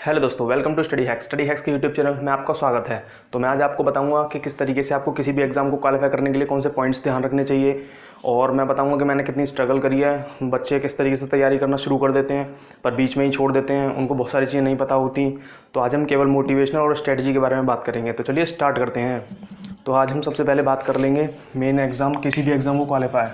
Hello दोस्तों, welcome to study hacks के YouTube channel में आपका स्वागत है। तो मैं आज आपको बताऊंगा कि किस तरीके से आपको किसी भी एग्ज़ाम को क्वालिफाई करने के लिए कौन से पॉइंट्स ध्यान रखने चाहिए, और मैं बताऊंगा कि मैंने कितनी स्ट्रगल करी है। बच्चे किस तरीके से तैयारी करना शुरू कर देते हैं पर बीच में ही छोड़ देते हैं, उनको बहुत सारी चीज़ें नहीं पता होती। तो आज हम केवल मोटिवेशनल और स्ट्रेटजी के बारे में बात करेंगे। तो चलिए स्टार्ट करते हैं। तो आज हम सबसे पहले बात कर लेंगे मेन एग्ज़ाम, किसी भी एग्ज़ाम को qualify.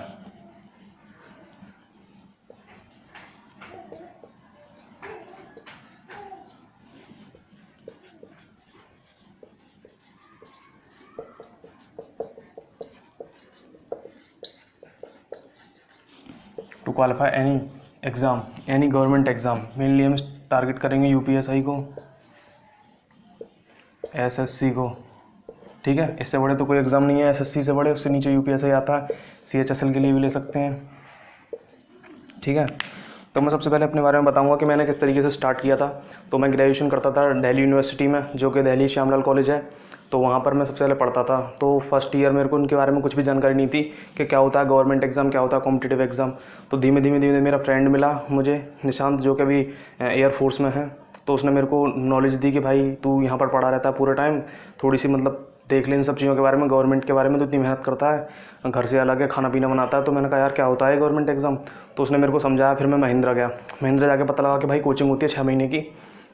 To qualify any exam, any government exam, mainly हम टारगेट करेंगे यूपीएसआई को, एसएससी को। ठीक है, इससे बड़े तो कोई एग्ज़ाम नहीं है एसएससी से बड़े, उससे नीचे यूपीएसआई आता है। सीएचएसएल के लिए भी ले सकते हैं। ठीक है, तो मैं सबसे पहले अपने बारे में बताऊंगा कि मैंने किस तरीके से स्टार्ट किया था। तो मैं ग्रेजुएशन करता था दिल्ली यूनिवर्सिटी में, जो कि दिल्ली श्यामलाल कॉलेज है। तो वहाँ पर मैं सबसे पहले पढ़ता था। तो फर्स्ट ईयर मेरे को उनके बारे में कुछ भी जानकारी नहीं थी कि क्या होता है गवर्नमेंट एग्ज़ाम, क्या होता है कॉम्पिटिटिव एग्ज़ाम। तो धीमे धीमे मेरा फ्रेंड मिला मुझे, निशांत, जो कि अभी एयरफोर्स में है। तो उसने मेरे को नॉलेज दी कि भाई तू यहाँ पर पढ़ा रहता है पूरे टाइम, थोड़ी सी मतलब देख ले इन सब चीज़ों के बारे में, गवर्नमेंट के बारे में। तो इतनी मेहनत करता है, घर से अलग है, खाना पीना बनाता है। तो मैंने कहा यार क्या होता है गवर्नमेंट एग्ज़ाम। तो उसने मेरे को समझाया। फिर मैं महिंद्रा गया। महिंद्रा जाके पता लगा कि भाई कोचिंग होती है 6 महीने की,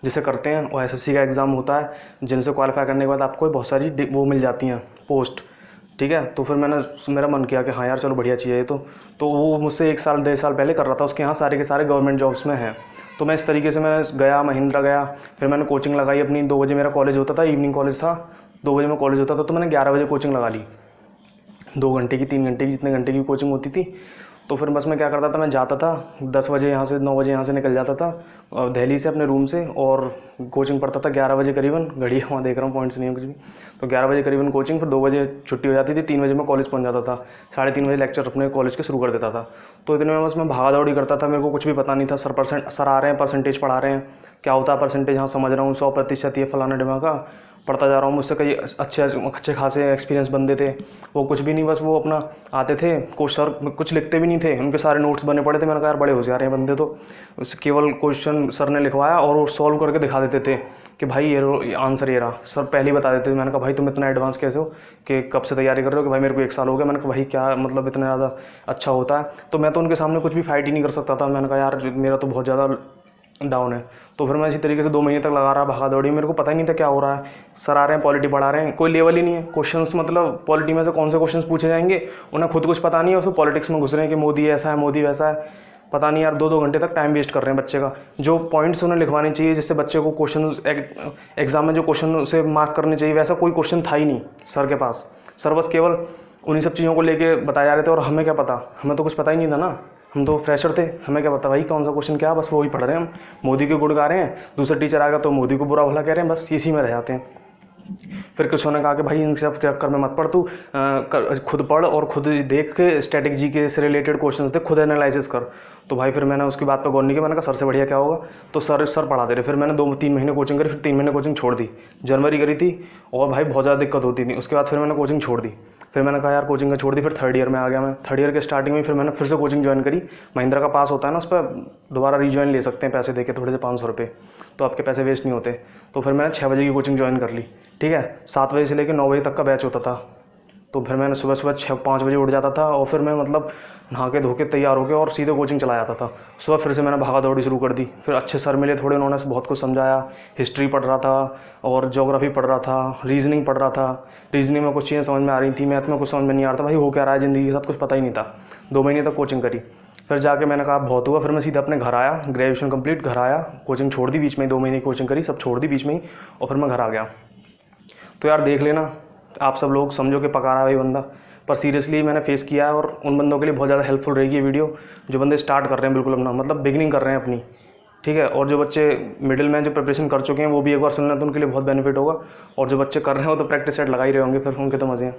जिसे करते हैं, और एसएससी का एग्ज़ाम होता है, जिनसे क्वालिफाई करने के बाद आपको बहुत सारी वो मिल जाती हैं पोस्ट। ठीक है, तो फिर मेरा मन किया कि हाँ यार चलो बढ़िया चीज़ है ये तो वो मुझसे 1 साल 1.5 साल पहले कर रहा था। उसके यहाँ सारे के सारे गवर्नमेंट जॉब्स में हैं। तो मैं इस तरीके से मैं गया, महिंद्रा गया। फिर मैंने कोचिंग लगाई अपनी। 2 बजे मेरा कॉलेज होता था, इवनिंग कॉलेज था। 2 बजे में कॉलेज होता था, तो मैंने 11 बजे कोचिंग लगा ली। 2 घंटे की, 3 घंटे की, जितने घंटे की कोचिंग होती थी। तो फिर बस मैं क्या करता था, मैं जाता था 10 बजे यहाँ से, 9 बजे यहाँ से निकल जाता था दिल्ली से अपने रूम से, और कोचिंग पढ़ता था 11 बजे करीबन। घड़ी वहाँ देख रहा हूँ, पॉइंट्स नहीं है कुछ भी। तो 11 बजे करीबन कोचिंग, फिर 2 बजे छुट्टी हो जाती थी। 3 बजे मैं कॉलेज पहुँच जाता था। 3:30 बजे लेक्चर अपने कॉलेज के शुरू कर देता था। तो इतने में बस मैं भागा दौड़ी करता था। मेरे को कुछ भी पता नहीं था। सर आ रहे हैं, परसेंटेज पढ़ा रहे हैं, क्या होता है परसेंटेज, हाँ समझ रहा हूँ, 100% ये फलाना दिमाग का पढ़ता जा रहा हूँ। मुझसे कई अच्छे खासे एक्सपीरियंस बंदे थे, वो कुछ भी नहीं, बस वो अपना आते थे। सर कुछ लिखते भी नहीं थे, उनके सारे नोट्स बने पड़े थे। मैंने कहा यार बड़े होशियार हैं बंदे। तो केवल क्वेश्चन सर ने लिखवाया और वो सॉल्व करके दिखा देते थे कि भाई ये आंसर ये रहा। सर पहले ही बता देते थे। मैंने कहा भाई तुम इतना एडवांस कैसे हो, कि कब से तैयारी कर रहे हो? कि भाई मेरे को 1 साल हो गया। मैंने कहा भाई क्या मतलब इतना ज़्यादा अच्छा होता है? तो मैं तो उनके सामने कुछ भी फाइट ही नहीं कर सकता था। मैंने कहा यार मेरा तो बहुत ज़्यादा डाउन है। तो फिर मैं इसी तरीके से 2 महीने तक लगा रहा, भागा दौड़ी। मेरे को पता ही नहीं था क्या हो रहा है। सर आ रहे हैं, पॉलिटी पढ़ा रहे हैं, कोई लेवल ही नहीं है। क्वेश्चंस मतलब पॉलिटी में से कौन से क्वेश्चंस पूछे जाएंगे, उन्हें खुद कुछ पता नहीं है। उसमें पॉलिटिक्स में घुस रहे हैं कि मोदी ऐसा है, मोदी वैसा है। पता नहीं यार, 2-2 घंटे तक टाइम वेस्ट कर रहे हैं बच्चे का। जो पॉइंट्स उन्हें लिखवाने चाहिए, जिससे बच्चे को क्वेश्चन एग्जाम में जो क्वेश्चन उसे मार्क करने चाहिए, वैसा कोई क्वेश्चन था ही नहीं सर के पास। सर बस केवल उन्हीं सब चीज़ों को लेके बताए जा रहे थे, और हमें क्या पता, हमें तो कुछ पता ही नहीं था ना। हम तो फ्रेशर थे, हमें क्या पता भाई कौन सा क्वेश्चन क्या, बस वही पढ़ रहे हैं हम। मोदी के गुण गा रहे हैं, दूसरा टीचर आएगा तो मोदी को बुरा भला कह रहे हैं, बस इसी में रह जाते हैं। फिर कुछ ने कहा कि भाई इन सब चक्कर में मत पढ़, तू खुद पढ़ और खुद देख के स्ट्रेटेजी के से रिलेटेड क्वेश्चंस देख, खुद एनालिसिस कर। तो भाई फिर मैंने उसकी बात पर गौर नहीं किया। मैंने कहा सर से बढ़िया क्या होगा। तो सर पढ़ा दे रहे। फिर मैंने 2-3 महीने कोचिंग करी, फिर 3 महीने कोचिंग छोड़ दी। जनवरी करी थी, और भाई बहुत ज़्यादा दिक्कत होती थी। उसके बाद फिर मैंने कोचिंग छोड़ दी। फिर मैंने कहा यार कोचिंग का छोड़ दी। फिर 3rd ईयर में आ गया मैं। 3rd ईयर के स्टार्टिंग में फिर मैंने फिर से कोचिंग ज्वाइन करी। महिंद्रा का पास होता है ना, उस पर दोबारा रीज्वाइन ले सकते हैं पैसे देके, थोड़े से 500 रुपये, तो आपके पैसे वेस्ट नहीं होते। तो फिर मैंने 6 बजे की कोचिंग ज्वाइन कर ली। ठीक है, 7 बजे से लेकर 9 बजे तक का बैच होता था। तो फिर मैंने सुबह 5 बजे उठ जाता था, और फिर मैं मतलब नहा के धो के तैयार होकर और सीधे कोचिंग चला जाता था। सुबह फिर से मैंने भागा दौड़ी शुरू कर दी। फिर अच्छे सर मिले थोड़े, उन्होंने बहुत कुछ समझाया। हिस्ट्री पढ़ रहा था, और ज्योग्राफी पढ़ रहा था, रीजनिंग पढ़ रहा था। रीजनिंग में कुछ चीज़ें समझ में आ रही थी, मैथ में कुछ समझ में नहीं आ रहा था। भाई हो क्या रहा है ज़िंदगी के साथ, कुछ पता ही नहीं था। 2 महीने तक कोचिंग करी। फिर जाके मैंने कहा बहुत हुआ। फिर मैं सीधा अपने घर आया, ग्रेजुएशन कंप्लीट, घर आया, कोचिंग छोड़ दी बीच में। 2 महीने की कोचिंग करी, सब छोड़ दी बीच में ही, और फिर मैं घर आ गया। तो यार देख लेना, आप सब लोग समझो कि पका रहा है भाई बंदा, पर सीरियसली मैंने फेस किया है। और उन बंदों के लिए बहुत ज़्यादा हेल्पफुल रहेगी ये वीडियो, जो बंदे स्टार्ट कर रहे हैं बिल्कुल अपना, मतलब बिगिनिंग कर रहे हैं अपनी। ठीक है, और जो बच्चे मिडिल में जो प्रिपरेशन कर चुके हैं, वो भी एक बार सुनना, तो उनके लिए बहुत बेनिफिट होगा। और जो बच्चे कर रहे हैं वो तो प्रैक्टिस सेट लगा ही रहे होंगे, फिर उनके तो मज़े हैं।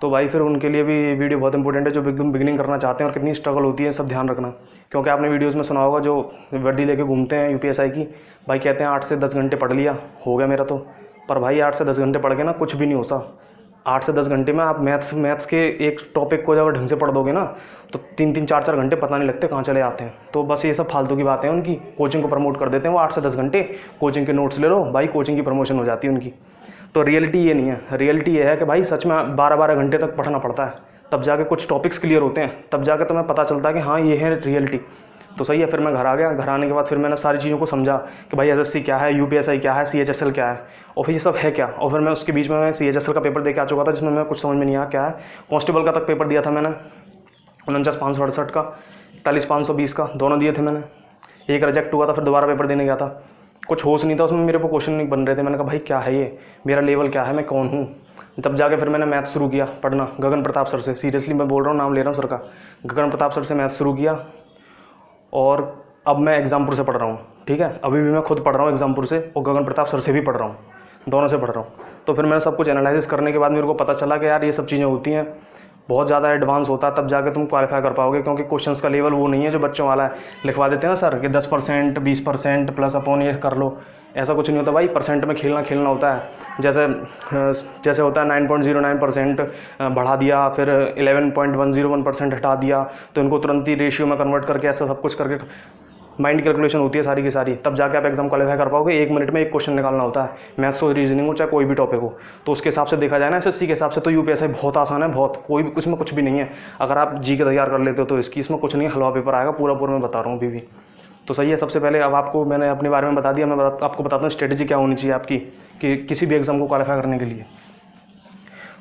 तो भाई फिर उनके लिए भी ये वीडियो बहुत इंपॉर्टेंट है, जो एकदम बिगिनिंग करना चाहते हैं और कितनी स्ट्रगल होती है, सब ध्यान रखना। क्योंकि आपने वीडियोज़ में सुना होगा, जो वर्दी लेके घूमते हैं यूपीएसआई की, भाई कहते हैं 8 से 10 घंटे पढ़ लिया, हो गया मेरा तो। पर भाई 8 से 10 घंटे पढ़ के ना कुछ भी नहीं होता। 8 से 10 घंटे में आप मैथ्स के एक टॉपिक को अगर ढंग से पढ़ दोगे ना तो 3-3 4-4 घंटे पता नहीं लगते कहाँ चले आते हैं। तो बस ये सब फालतू की बातें हैं उनकी, कोचिंग को प्रमोट कर देते हैं वो 8 से 10 घंटे, कोचिंग के नोट्स ले लो भाई, कोचिंग की प्रमोशन हो जाती है उनकी। तो रियलिटी ये नहीं है, रियलिटी ये है कि भाई सच में 12-12 घंटे तक पढ़ना पड़ता है, तब जाके कुछ टॉपिक्स क्लियर होते हैं, तब जाके तुम्हें पता चलता है कि हाँ ये है रियलिटी। तो सही है, फिर मैं घर आ गया, घर आने के बाद फिर मैंने सारी चीज़ों को समझा कि भाई SSC क्या है, UPSI क्या है, CHSL क्या है, और फिर ये सब है क्या। और फिर मैं उसके बीच में मैं CHSL का पेपर दे के आ चुका था जिसमें मैं कुछ समझ में नहीं आया क्या है। कांस्टेबल का तक पेपर दिया था मैंने, 49,568 का, 41,520 का, दोनों दिए थे मैंने। एक रिजेक्ट हुआ था, फिर दोबारा पेपर देने गया था, कुछ होश नहीं था उसमें, मेरे को क्वेश्चन नहीं बन रहे थे। मैंने कहा भाई क्या है ये, मेरा लेवल क्या है, मैं कौन हूँ। तब जाके फिर मैंने मैथ्स शुरू किया पढ़ना गगन प्रताप सर से, सीरियसली मैं बोल रहा हूँ, नाम ले रहा हूँ सर का, गगन प्रताप सर से मैथ्स शुरू किया। और अब मैं एग्जामपुर से पढ़ रहा हूँ, ठीक है, अभी भी मैं खुद पढ़ रहा हूँ एग्जामपुर से, और गगन प्रताप सर से भी पढ़ रहा हूँ, दोनों से पढ़ रहा हूँ। तो फिर मैंने सब कुछ एनालिसिस करने के बाद मेरे को पता चला कि यार ये सब चीज़ें होती हैं, बहुत ज़्यादा एडवांस होता है, तब जाके तुम क्वालिफाई कर पाओगे, क्योंकि क्वेश्चंस का लेवल वो नहीं है जो बच्चों वाला है, लिखवा देते हैं ना सर कि 10%, 20% प्लस अपॉन ये कर लो, ऐसा कुछ नहीं होता भाई। परसेंट में खेलना होता है। जैसे होता है 9.09% बढ़ा दिया, फिर 11.101% हटा दिया, तो इनको तुरंत ही रेशियो में कन्वर्ट करके ऐसा सब कुछ करके माइंड कैलकुलेशन होती है सारी की सारी, तब जाके आप एग्जाम क्वालिफाई कर पाओगे। 1 मिनट में एक क्वेश्चन निकालना होता है, मैथ्स हो, रीजनिंग हो, चाहे कोई भी टॉपिक हो। तो उसके हिसाब से देखा जाए ना SSC के हिसाब से तो UPSI बहुत आसान है, बहुत, कोई भी इसमें कुछ भी नहीं है। अगर आप जी के तैयार कर लेते हो तो इसमें कुछ नहीं है, हलवा पेपर आएगा पूरा मैं बता रहा हूँ अभी भी। तो सही है, सबसे पहले अब आपको मैंने अपने बारे में बता दिया, मैं आपको बताता हूँ स्ट्रेटेजी क्या होनी चाहिए आपकी कि किसी भी एग्ज़ाम को क्वालिफाई करने के लिए।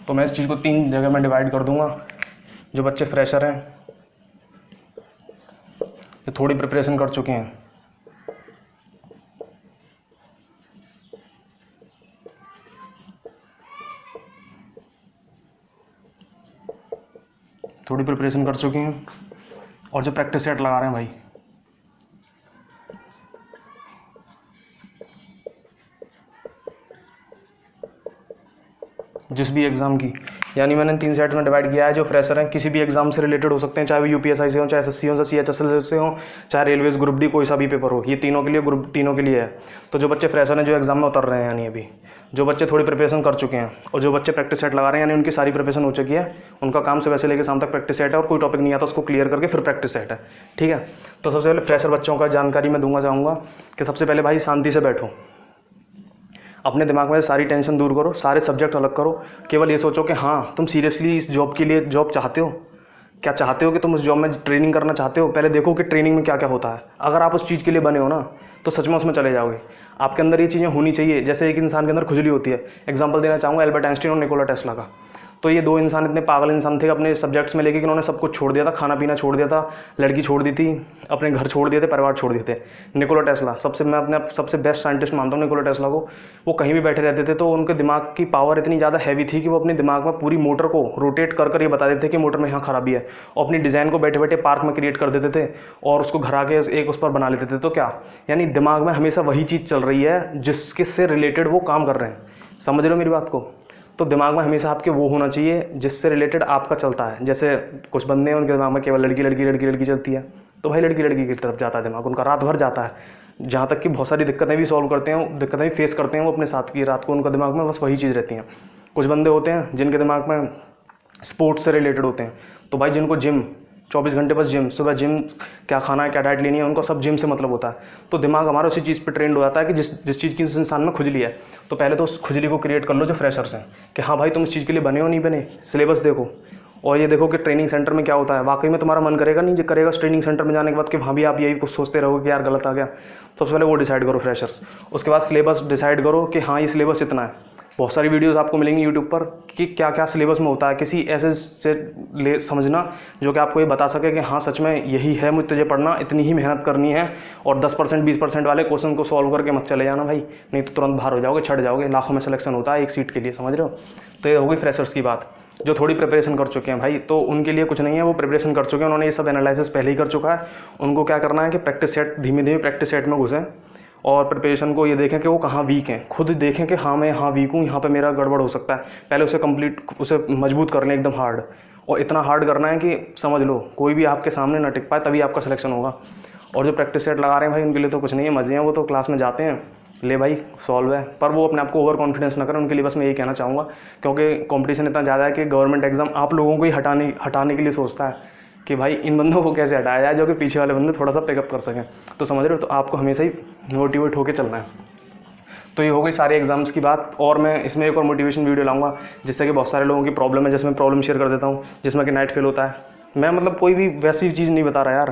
तो मैं इस चीज़ को 3 जगह में डिवाइड कर दूँगा। जो बच्चे फ्रेशर हैं, जो थोड़ी प्रिपरेशन कर चुके हैं, और जो प्रैक्टिस सेट लगा रहे हैं भाई, जिस भी एग्ज़ाम की, यानी मैंने 3 सेट में डिवाइड किया है। जो फ्रेशर हैं किसी भी एग्जाम से रिलेटेड हो सकते हैं, चाहे वो UPSI से हो, चाहे SSC हो, CHSL से हो, चाहे रेलवेज ग्रुप डी, कोई सा भी पेपर हो, ये तीनों के लिए, ग्रुप तीनों के लिए है। तो जो बच्चे फ्रेशर हैं जो एग्जाम में उतर रहे हैं, यानी अभी जो बच्चे थोड़ी प्रिपरेशन कर चुके हैं, और जो बच्चे प्रैक्टिस सेट लगा रहे हैं, यानी उनकी सारी प्रिपरेशन हो चुकी है, उनका काम सुबह से लेकर शाम तक प्रैक्टिस सेट है, और कोई टॉपिक नहीं आता उसको क्लियर करके फिर प्रैक्टिस सेट है, ठीक है। तो सबसे पहले फ्रेशर बच्चों का जानकारी मैं दूंगा चाहूँगा कि सबसे पहले भाई शांति से बैठो, अपने दिमाग में सारी टेंशन दूर करो, सारे सब्जेक्ट अलग करो, केवल ये सोचो कि हाँ तुम सीरियसली इस जॉब के लिए जॉब चाहते हो, क्या चाहते हो कि तुम उस जॉब में ट्रेनिंग करना चाहते हो। पहले देखो कि ट्रेनिंग में क्या क्या होता है, अगर आप उस चीज़ के लिए बने हो ना तो सच में उसमें चले जाओगे। आपके अंदर ये चीज़ें होनी चाहिए, जैसे एक इंसान के अंदर खुजली होती है। एग्जाम्पल देना चाहूँगा एल्बर्ट आइंस्टीन और निकोला टेस्ला का। तो ये 2 इंसान इतने पागल इंसान थे अपने सब्जेक्ट्स में लेके कि उन्होंने सब कुछ छोड़ दिया था, खाना पीना छोड़ दिया था, लड़की छोड़ दी थी, अपने घर छोड़ दिए थे, परिवार छोड़ दिए थे। निकोला टेस्ला मैं अपने सबसे बेस्ट साइंटिस्ट मानता हूँ निकोला टेस्ला को। वो कहीं भी बैठे रहते थे तो उनके दिमाग की पावर इतनी ज़्यादा हैवी थी कि वो अपने दिमाग में पूरी मोटर को रोटेट कर ये बता देते थे कि मोटर में यहाँ खराबी है, और अपनी डिज़ाइन को बैठे बैठे पार्क में क्रिएट कर देते थे और उसको घर आके एक उस पर बना लेते थे। तो क्या, यानी दिमाग में हमेशा वही चीज़ चल रही है जिसके से रिलेटेड वो काम कर रहे हैं। समझ रहे हो मेरी बात को? तो दिमाग में हमेशा आपके वो होना चाहिए जिससे रिलेटेड आपका चलता है। जैसे कुछ बंदे हैं उनके दिमाग में केवल लड़की चलती है, तो भाई लड़की की तरफ जाता है दिमाग, उनका रात भर जाता है। जहाँ तक कि बहुत सारी दिक्कतें भी सॉल्व करते हैं, दिक्कतें भी फेस करते हैं वो अपने साथ की, रात को उनका दिमाग में बस वही चीज़ रहती है। कुछ बंदे होते हैं जिनके दिमाग में स्पोर्ट्स से रिलेटेड होते हैं, तो भाई जिनको जिम 24 घंटे बस जिम, सुबह जिम, क्या खाना है, क्या डाइट लेनी है, उनको सब जिम से मतलब होता है। तो दिमाग हमारा उसी चीज़ पे ट्रेंड हो जाता है कि जिस चीज़ की उस इंसान में खुजली है। तो पहले तो उस खुजली को क्रिएट कर लो जो फ्रेशर्स हैं, कि हाँ भाई तुम इस चीज़ के लिए बने हो नहीं बने, सिलेबस देखो, और ये देखो कि ट्रेनिंग सेंटर में क्या होता है। वाकई में तुम्हारा मन करेगा नहीं करेगा ट्रेनिंग सेंटर में जाने के बाद कि वहाँ भी आप यही कुछ सोचते रहोगे कि यार गलत आ गया। सबसे पहले वो डिसाइड करो फ्रेशर्स। उसके बाद सिलेबस डिसाइड करो कि हाँ ये सिलेबस इतना है। बहुत सारी वीडियोस आपको मिलेंगी यूट्यूब पर कि क्या क्या सिलेबस में होता है, किसी ऐसे से ले समझना जो कि आपको ये बता सके कि हाँ सच में यही है, मुझे तुझे पढ़ना, इतनी ही मेहनत करनी है, और 10% 20% वाले क्वेश्चन को सॉल्व करके मत चले जाना भाई, नहीं तो तुरंत बाहर हो जाओगे, छट जाओगे। लाखों में सिलेक्शन होता है एक सीट के लिए, समझ रहे हो? तो ये हो गई फ्रेशर्स की बात। जो थोड़ी प्रिपरेशन कर चुके हैं भाई, तो उनके लिए कुछ नहीं है, वो प्रिपरेशन कर चुके हैं, उन्होंने ये सब एनालिसिस पहले ही कर चुका है। उनको क्या करना है कि प्रैक्टिस सेट, धीमे धीमे प्रैक्टिस सेट में घुसें और प्रिपरेशन को ये देखें कि वो कहाँ वीक हैं, खुद देखें कि हाँ मैं यहाँ वीक हूँ, यहाँ पे मेरा गड़बड़ हो सकता है। पहले उसे मजबूत कर लें एकदम हार्ड, और इतना हार्ड करना है कि समझ लो कोई भी आपके सामने ना टिक पाए, तभी आपका सिलेक्शन होगा। और जो प्रैक्टिस सेट लगा रहे हैं भाई, उनके लिए तो कुछ नहीं है, मज़े हैं, वो तो क्लास में जाते हैं, ले भाई सॉल्व है। पर वो अपने आप को ओवर कॉन्फिडेंस ना करें, उनके लिए बस मैं यही कहना चाहूँगा, क्योंकि कंपटीशन इतना ज़्यादा है कि गवर्नमेंट एग्जाम आप लोगों को ही हटाने के लिए सोचता है कि भाई इन बंदों को कैसे हटाया जाए जो कि पीछे वाले बंदे थोड़ा सा पिकअप कर सकें। तो समझ रहे हो, तो आपको हमेशा ही मोटिवेट होकर चलना है। तो ये हो गई सारे एग्जाम्स की बात। और मैं इसमें एक और मोटिवेशन वीडियो लाऊंगा जिससे कि बहुत सारे लोगों की प्रॉब्लम है, जिसमें प्रॉब्लम शेयर कर देता हूँ, जिसमें कि नेट फेल होता है। मैं मतलब कोई भी वैसी चीज़ नहीं बता रहा यार,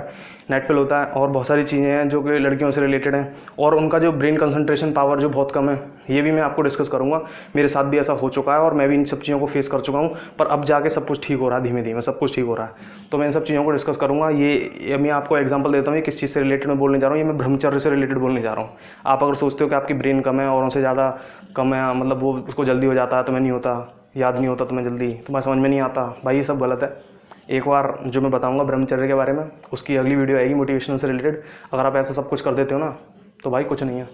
नेट फेल होता है और बहुत सारी चीज़ें हैं जो कि लड़कियों से रिलेटेड हैं, और उनका जो ब्रेन कंसंट्रेशन पावर जो बहुत कम है, ये भी मैं आपको डिस्कस करूँगा। मेरे साथ भी ऐसा हो चुका है और मैं भी इन सब चीज़ों को फेस कर चुका हूँ, पर अब जाके सब कुछ ठीक हो रहा है, धीमे धीमे सब कुछ ठीक हो रहा है। तो मैं इन सब चीज़ों को डिस्कस करूँगा। ये मैं आपको एग्जाम्पल देता हूँ, ये किस चीज़ से रिलेटेड मैं बोलने जा रहा हूँ, ये मैं ब्रह्मचर्य से रिलेटेड बोलने जा रहा हूँ। आप अगर सोचते हो कि आपकी ब्रेन कम है और उनसे ज़्यादा कम है, मतलब वो उसको जल्दी हो जाता है, तो मैं नहीं होता, याद नहीं होता तुम्हें जल्दी, तुम्हें समझ में नहीं आता, भाई ये सब गलत है। एक बार जो मैं बताऊंगा ब्रह्मचर्य के बारे में, उसकी अगली वीडियो आएगी मोटिवेशनल से रिलेटेड। अगर आप ऐसा सब कुछ कर देते हो ना, तो भाई कुछ नहीं है,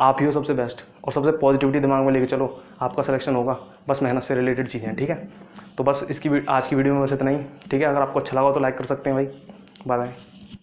आप ही हो सबसे बेस्ट। और सबसे पॉजिटिविटी दिमाग में लेके चलो, आपका सिलेक्शन होगा। बस मेहनत से रिलेटेड चीज़ें हैं, ठीक है। तो बस आज की वीडियो में बस इतना ही, ठीक है। अगर आपको अच्छा लगा तो लाइक कर सकते हैं भाई। Bye bye.